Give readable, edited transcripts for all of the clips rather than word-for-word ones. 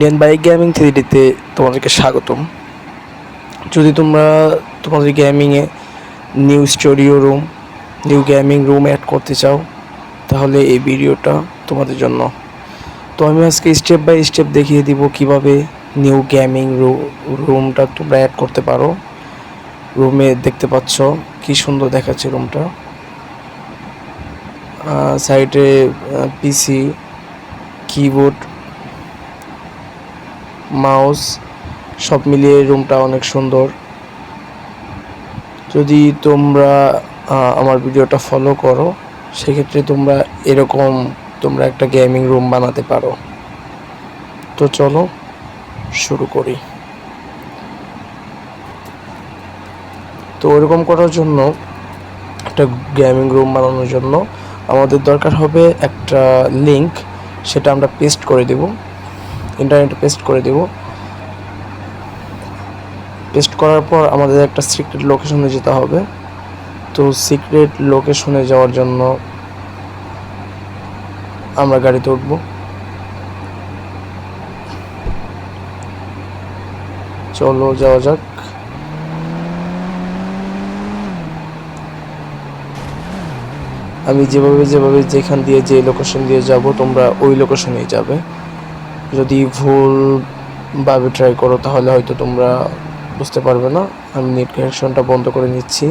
Indian bike gaming 3Dতে তোমাদেরকে স্বাগতম। যদি তোমরা তোমাদের গেমিংয়ে new studio room, new gaming room add করতে চাও, তাহলে এই ভিডিওটা তোমাদের জন্য। তো আমি আজকে স্টেপ বাই স্টেপ দেখিয়ে দিব কিভাবে নিউ গেমিং রুমটা তোমরা অ্যাড করতে পারো। রুমে দেখতে পাচ্ছ কি সুন্দর দেখাচ্ছে রুমটা। সাইডে পিসি, কিবোর্ড, মাউস সব মিলিয়ে রুমটা অনেক সুন্দর। যদি তোমরা আমার ভিডিওটা ফলো করো, সেক্ষেত্রে তোমরা একটা গেমিং রুম বানাতে পারো। তো চলো শুরু করি। তো এরকম করার জন্য, একটা গেমিং রুম বানানোর জন্য আমাদের দরকার হবে একটা লিংক। সেটা আমরা পেস্ট করে দেব, ইন্টারনেটে পেস্ট করে দেব। পেস্ট করার পর আমাদের একটা সিক্রেট লোকেশনে যেতে হবে। তো সিক্রেট লোকেশনে যাওয়ার জন্য আমরা গাড়িতে উঠবো। চলো যাওয়া যাক। আমি যেভাবে যেখান দিয়ে যে লোকেশন দিয়ে যাব, তোমরা ওই লোকেশনেই যাবে। যদি ভুল ভাবে ট্রাই করো তাহলে হয়তো তোমরা বুঝতে পারবে না। আমি নেট কানেকশনটা বন্ধ করে নিচ্ছি।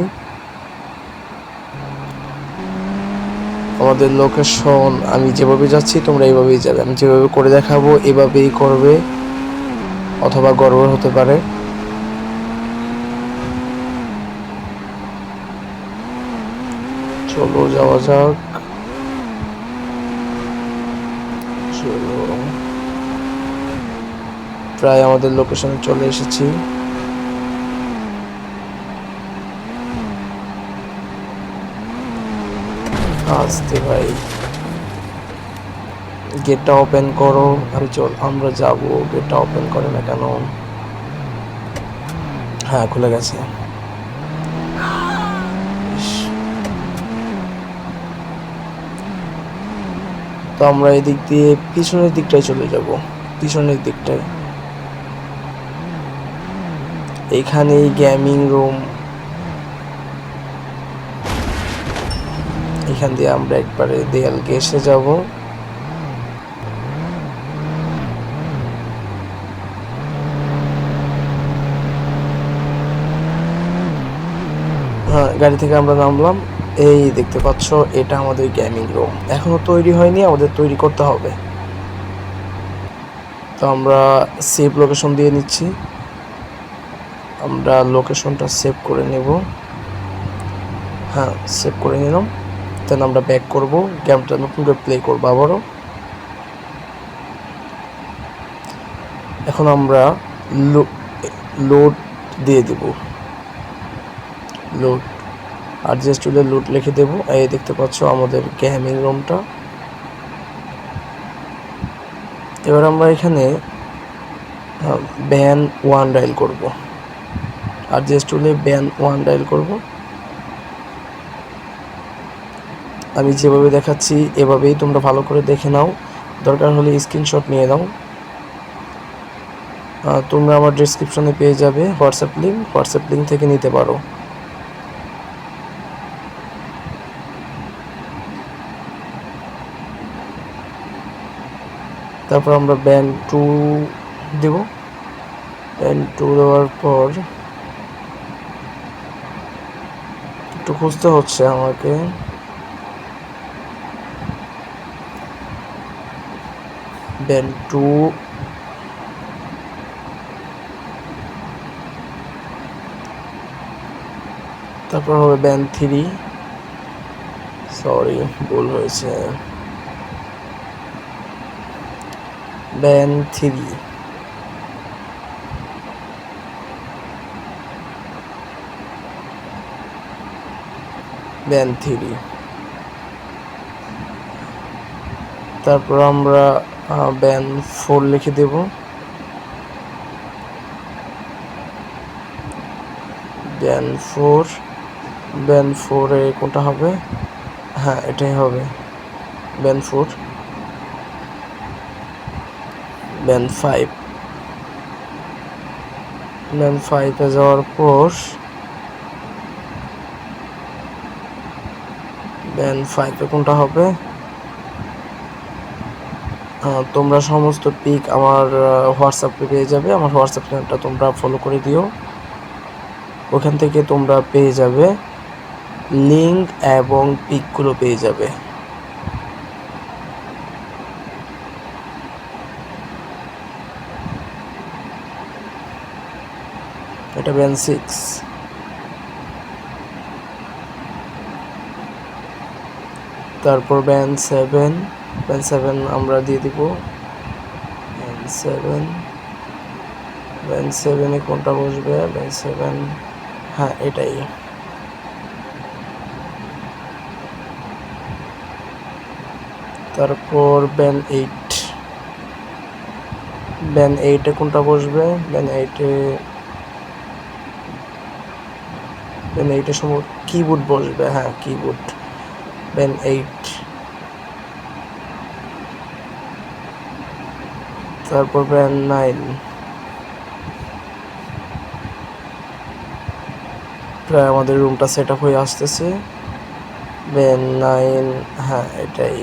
আমাদের লোকেশন, আমি যেভাবে যাচ্ছি তোমরা এইভাবেই যাবে। আমি যেভাবে করে দেখাবো এভাবেই করবে, অথবা গড়বড় হতে পারে। চলো যাওয়া যাক। চলো, প্রায় আমাদের লোকেশনে চলে এসেছি। আসতে ভাই, গেটটা ওপেন করো। আমরা যাব। গেটটা ওপেন করে না কেন? হ্যাঁ, খুলে গেছে। তো আমরা এদিক দিয়ে পিছনের দিকটায় চলে যাব। পিছনের দিকটায় এইখানেই গেমিং রুম। এখান দিয়ে আমরা একবারে দেয়াল ঘেঁষে যাব। হ্যাঁ, গাড়ি থেকে আমরা নামলাম। এই দেখতে পাচ্ছ, এটা আমাদের গেমিং রুম। এখনো তৈরি হয়নি, আমাদের তৈরি করতে হবে। তো আমরা সেভ লোকেশন দিয়ে নিচ্ছি। আমরা লোকেশনটা সেভ করে নেব। হ্যাঁ, সেভ করে নিলাম। দেন আমরা ব্যাক করব, গেমটা নতুন করে প্লে করবো আবারও। এখন আমরা লোড দিয়ে দেব। লোড অ্যাডজাস্ট টুলে লোড লিখে দেব। এই দেখতে পাচ্ছ আমাদের গেমিং রুমটা। এবার আমরা এখানে ব্যান 1 ডায়াল করব। অ্যাডজাস্ট টুলে ব্যান 1 ডায়াল করব। আমি যেভাবে দেখাচ্ছি এভাবেই তোমরা ভালো করে দেখে নাও। দরকার হলে স্ক্রিনশট নিয়ে নাও। তোমরা আমার ডেসক্রিপশনে পেয়ে যাবে হোয়াটসঅ্যাপ লিঙ্ক থেকে নিতে পারো। তারপর আমরা ব্যান 2 দেব। ব্যান 2 দেওয়ার পর একটু খুঁজতে হচ্ছে আমাকে। ব্যান 2, তারপর হবে ব্যান 3। সরি, ভুল হয়েছে। ব্যান 3, ব্যান 3। তারপর আমরা ব্যান 4 লিখে দেব। ব্যান 4, ব্যান 4-এ কোনটা হবে? হ্যাঁ, এটাই হবে ব্যান 4। ব্যান 5। ব্যান্ড 5-এ যাওয়ার পর ব্যান্ড 5-এ কোনটা হবে? তোমরা সমস্ত পিক আমার হোয়াটসঅ্যাপে পেয়ে যাবে। আমার হোয়াটসঅ্যাপ চ্যানেলটা তোমরা ফলো করে দিও। ওখান থেকে তোমরা পেয়ে যাবে লিঙ্ক এবং পিকগুলো পেয়ে যাবে। এটা ব্যান্ড 6। তারপর ব্যান্ড 7, ব্যান্ড 7 আমরা দিয়ে দিব। ব্যান্ড 7, ব্যান্ড 7-এ কোনটা বসবে? ব্যান্ড 7, হ্যাঁ এটাই। তারপর ব্যান্ড 8, ব্যান্ড 8-এ কোনটা বসবে? ব্যান্ড 8-এ সম্ভবত কিবোর্ড বসবে, হ্যাঁ কিবোর্ড। ব্যান্ড 8। তারপর ব্যান্ড 9, প্রায় আমাদের রুমটা সেট আপ হয়ে আসতেছে। ব্যান্ড 9, হ্যাঁ এটাই।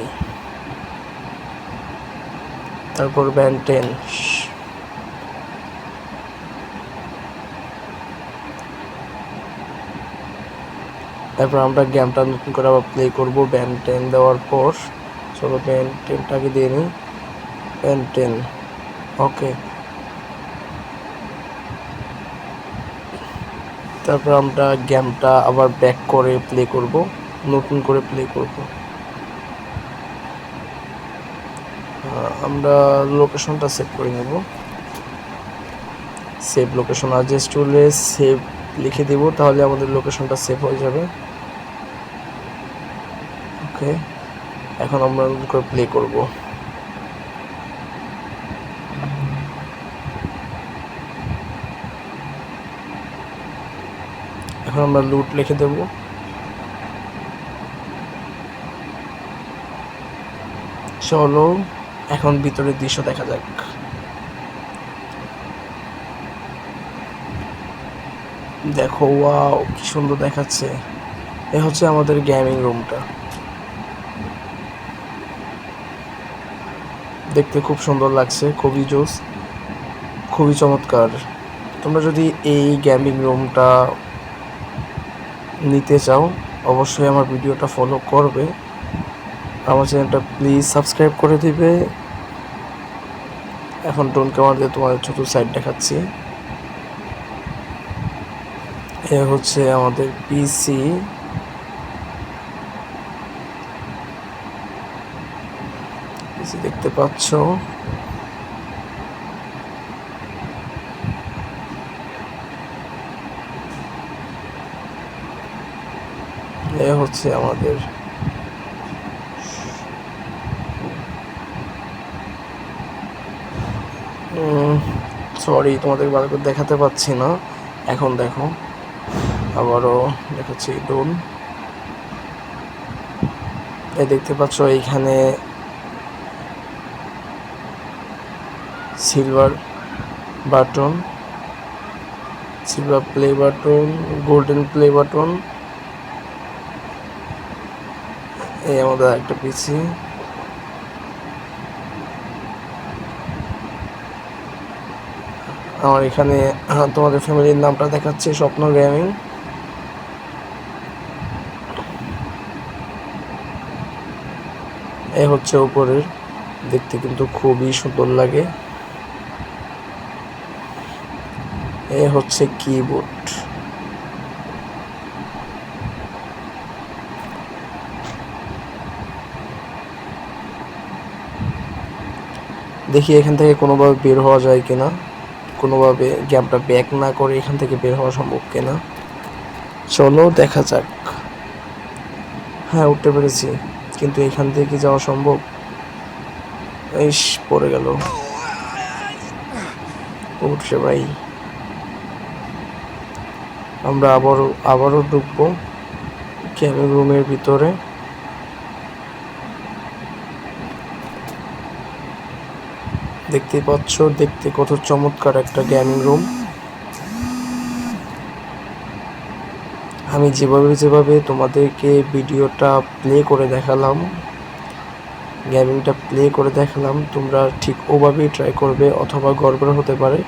তারপর ব্যান্ড 10, তারপর আমরা গেমটা নতুন করে আবার প্লে করব ব্যান্ড 10 দেওয়ার পর। চলো ব্যান্ড 10টাকে দিয়ে নিই। ব্যান্ড 10, ওকে। তারপর আমরা গেমটা আবার ব্যাক করে প্লে করব, নতুন করে প্লে করব। আমরা লোকেশনটা সেভ করে নেব। সেভ লোকেশন, অ্যাডজাস্ট টুলে সেভ লিখে দেব, তাহলে আমাদের লোকেশনটা সেভ হয়ে যাবে। ওকে, এখন আমরা নতুন করে প্লে করব। এখন আমরা লুট লিখে দেব। চলো এখন ভিতরের দৃশ্য দেখা যাক। দেখো, ওয়াও কি সুন্দর দেখাচ্ছে। এ হচ্ছে আমাদের গেমিং রুমটা। দেখতে খুব সুন্দর লাগছে, খুবই জোস, খুবই চমৎকার। তোমরা যদি এই গেমিং রুমটা নিতে চাও অবশ্যই আমার ভিডিওটা ফলো করবে, আমার চ্যানেলটা প্লিজ সাবস্ক্রাইব করে দিবে। এখন ড্রোন ক্যামেরা দিয়ে তোমাদের ছোট সাইড দেখাচ্ছি। এ হচ্ছে আমাদের পিসি। দেখতে পাচ্ছ, এ হচ্ছে আমাদের সরি তোমাদের ভালো করে দেখাতে পাচ্ছি না। এখন দেখো, আবারও দেখাচ্ছি ড্রোন। দেখতে পাচ্ছ এইখানে silver button, silver play button, golden play button. এই আমাদের একটা পিসি। আমার এখানে তোমাদের ফ্যামিলির নামটা দেখাচ্ছে, স্বপ্ন গেমিং। এ হচ্ছে উপরের, দেখতে কিন্তু খুবই সুন্দর লাগে। এ হচ্ছে কিবোর্ড। দেখি এখান থেকে কোনোভাবে বের হওয়া যায় কিনা, কোনোভাবে গেমটা ব্যাক না করে এখান থেকে বের হওয়া সম্ভব কিনা। চলো দেখা যাক। হ্যাঁ উঠতে পেরেছি, কিন্তু এখান থেকে কি যাওয়া সম্ভব? ইস, পড়ে গেল। উঠছে ভাই। আমরা আবারও ঢুকবো গেমিং রুমের ভিতরে। দেখতে পাচ্ছ, দেখতে কত চমৎকার একটা গেমিং রুম। আমি যেভাবে তোমাদেরকে ভিডিওটা প্লে করে দেখালাম, গেমিংটা প্লে করে দেখালাম, তোমরা ঠিক ওভাবেই ট্রাই করবে, অথবা গড়বড় হতে পারে।